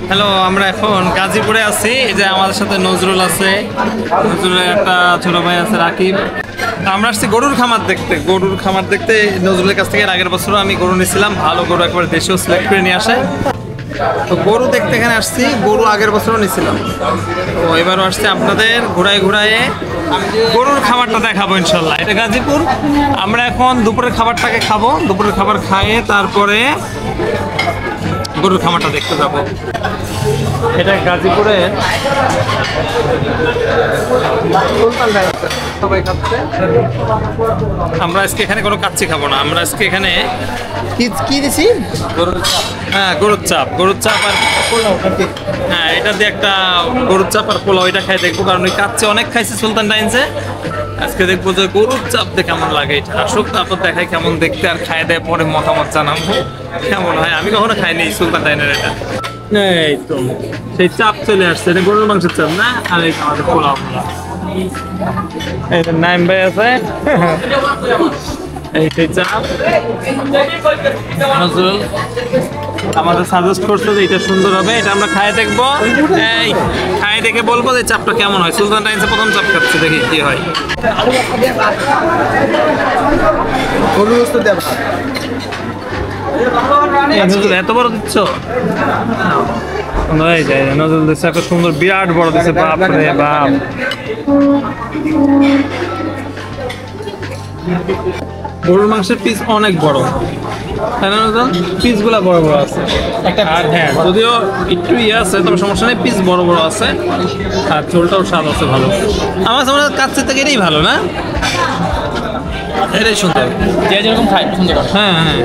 Hello, আমরা এখন গাজীপুরে আছি। এই যে আমাদের সাথে নজরুল আছে, নজরুলের একটা ছোট ভাই আছে রাকিব। আমরা আসছি গরুর খামার দেখতে। নজরুলের কাছ থেকে আগের বছরও আমি গরু নিয়েছিলাম, ভালো গরু একবারে দেশীয় সিলেক্ট করে নিয়ে আসে। তো গরু দেখতে এখানে আসছি, গরু আগের বছরও নিয়েছিলাম, তো এবারও আসছি আপনাদের ঘুরায় গরুর খাবারটা দেখাবো ইনশাল্লাহ। এটা গাজীপুর। আমরা এখন দুপুরের খাবারটাকে খাবো, দুপুরের খাবার খাইয়ে তারপরে গরুর খামারটা দেখতে যাবো। এটা গাজীপুরে সবাই খাচ্ছে। আমরা আজকে এখানে কোনো কাচ্চি খাবো না, আমরা আজকে এখানে কি দিছি, গরুর চাপ আর হ্যাঁ, এটা দিয়ে একটা গরুর চাপ আর পোলাও, এটা খাই দেখবো। কারণ ওই কাচ্চি অনেক খাইছি সুলতান ডাইন্সে, আজকে দেখবো যে গরুর চাপ দিয়ে কেমন লাগে। এটা আসুক, তারপর দেখাই কেমন দেখতে, আর খাই দেয় পরে মতামত জানাবো কেমন হয়। আমি কখনো খাইনি সুলতান ডাইনের এটা। এই তো সেই চাপ চলে আসছে, এটা গরুর মাংসের চাপ না, আর এই আমাদের পোলাও। এই নাইম ভাই আছে, এই সেই চাপ নজরুল আমাদের সাজেস্ট করছে যে এটা সুন্দর হবে, এটা আমরা খাই দেখবো। এই খাই দেখে বলবো যে চাপটা কেমন হয়। সুলতান টাইমসে প্রথম চাপ খাচ্ছে, দেখি কি হয়। এত বড় দিচ্ছ, নজরুল দিচ্ছে একটা সুন্দর, বিরাট বড় দিচ্ছে। বাপ রে বাপ, গরুর মাংসের পিস অনেক বড়, পিস গুলা বড় বড় আছে। আর হ্যাঁ, যদিও একটু আছে, তবে সমস্যা নেই, পিস বড় বড় আছে। আর ঝোলটাও স্বাদ আছে ভালো। আমার কাচ্চের থেকে এটাই ভালো না, এটাই সুন্দর, যেরকম খাই পছন্দ করে। হ্যাঁ।